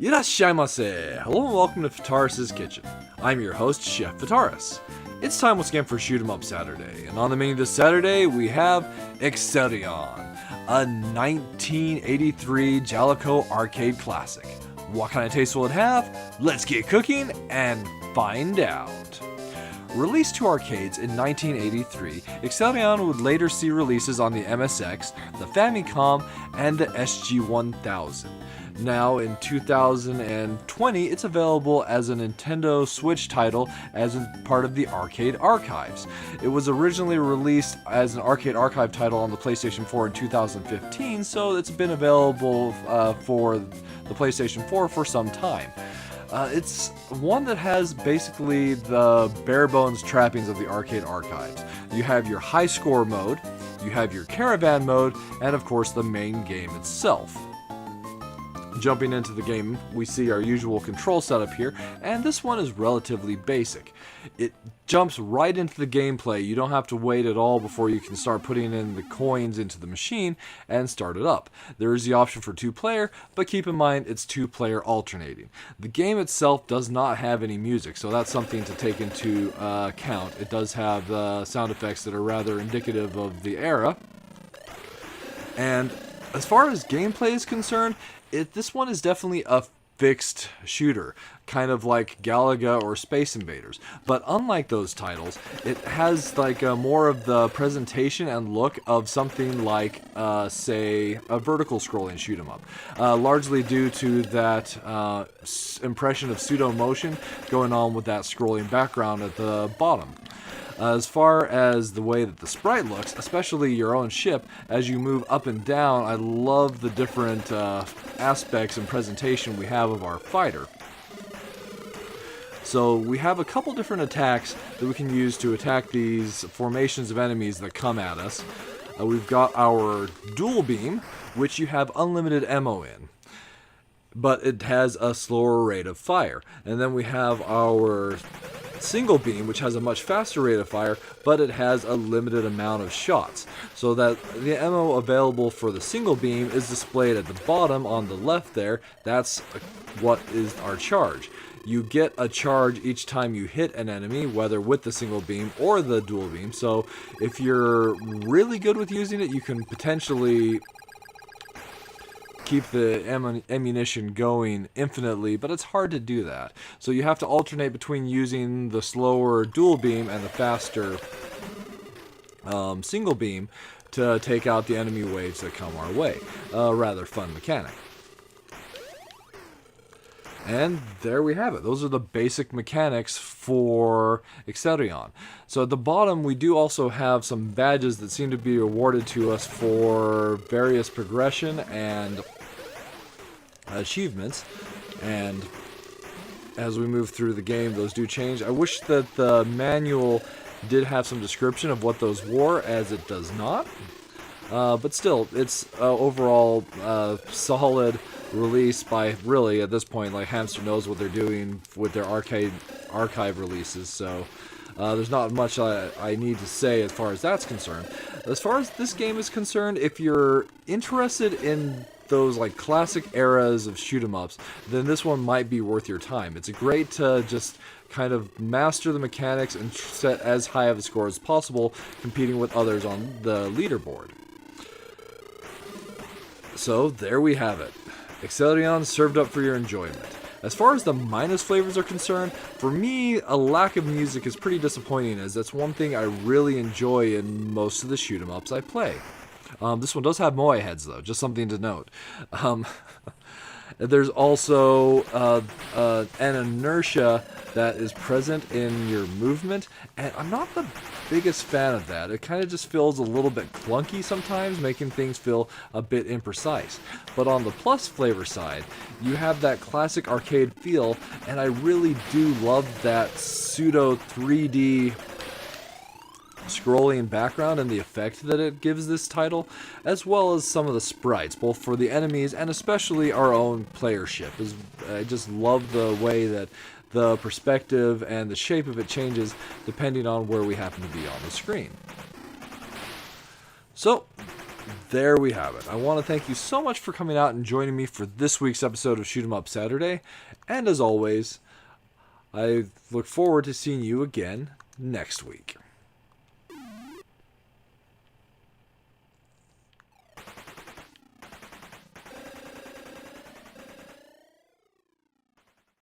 Irashaimase! Hello and welcome to Fitaurus Kitchen. I'm your host, Chef Fitaurus. It's time once again for Shoot 'em Up Saturday, and on the menu this Saturday we have Exerion, a 1983 Jaleco arcade classic. What kind of taste will it have? Let's get cooking and find out. Released to arcades in 1983, Exerion would later see releases on the MSX, the Famicom, and the SG-1000. Now, in 2020, it's available as a Nintendo Switch title as part of the Arcade Archives. It was originally released as an Arcade Archive title on the PlayStation 4 in 2015, so it's been available for the PlayStation 4 for some time. It's one that has basically the bare bones trappings of the Arcade Archives. You have your high score mode, you have your caravan mode, and of course the main game itself. Jumping into the game, we see our usual control setup here, and this one is relatively basic. It jumps right into the gameplay. You don't have to wait at all before you can start putting in the coins into the machine and start it up. There is the option for 2-player, but keep in mind it's 2-player alternating. The game itself does not have any music, so that's something to take into account. It does have sound effects that are rather indicative of the era. And as far as gameplay is concerned, this one is definitely a fixed shooter, kind of like Galaga or Space Invaders. But unlike those titles, it has like more of the presentation and look of something like, say, a vertical scrolling shoot 'em up. Largely due to that impression of pseudo motion going on with that scrolling background at the bottom. As far as the way that the sprite looks, especially your own ship, as you move up and down, I love the different aspects and presentation we have of our fighter. So we have a couple different attacks that we can use to attack these formations of enemies that come at us. We've got our dual beam, which you have unlimited ammo in, but it has a slower rate of fire. And then we have our single beam, which has a much faster rate of fire, but it has a limited amount of shots, so that the ammo available for the single beam is displayed at the bottom on the left there. That's what is our charge. You get a charge each time you hit an enemy, whether with the single beam or the dual beam, so if you're really good with using it, you can potentially keep the ammunition going infinitely, but it's hard to do that. So you have to alternate between using the slower dual beam and the faster single beam to take out the enemy waves that come our way. Rather fun mechanic. And there we have it. Those are the basic mechanics for Exerion. So at the bottom, we do also have some badges that seem to be awarded to us for various progression and achievements. And as we move through the game, those do change. I wish that the manual did have some description of what those were, as it does not. But still, it's overall solid release by, really, at this point, like, Hamster knows what they're doing with their archive releases, so there's not much I need to say as far as that's concerned. As far as this game is concerned, if you're interested in those like classic eras of shoot 'em ups, then this one might be worth your time. It's great to just kind of master the mechanics and set as high of a score as possible, competing with others on the leaderboard. So there we have it. Exerion served up for your enjoyment. As far as the minus flavors are concerned, for me, a lack of music is pretty disappointing, as that's one thing I really enjoy in most of the shoot 'em ups I play. This one does have moai heads, though, just something to note. There's also an inertia that is present in your movement, and I'm not the biggest fan of that. It kind of just feels a little bit clunky sometimes, making things feel a bit imprecise. But on the plus flavor side, you have that classic arcade feel, and I really do love that pseudo 3D scrolling background and the effect that it gives this title, as well as some of the sprites, both for the enemies and especially our own player ship. I just love the way that the perspective and the shape of it changes depending on where we happen to be on the screen. So, there we have it. I want to thank you so much for coming out and joining me for this week's episode of Shoot 'em Up Saturday. And as always, I look forward to seeing you again next week.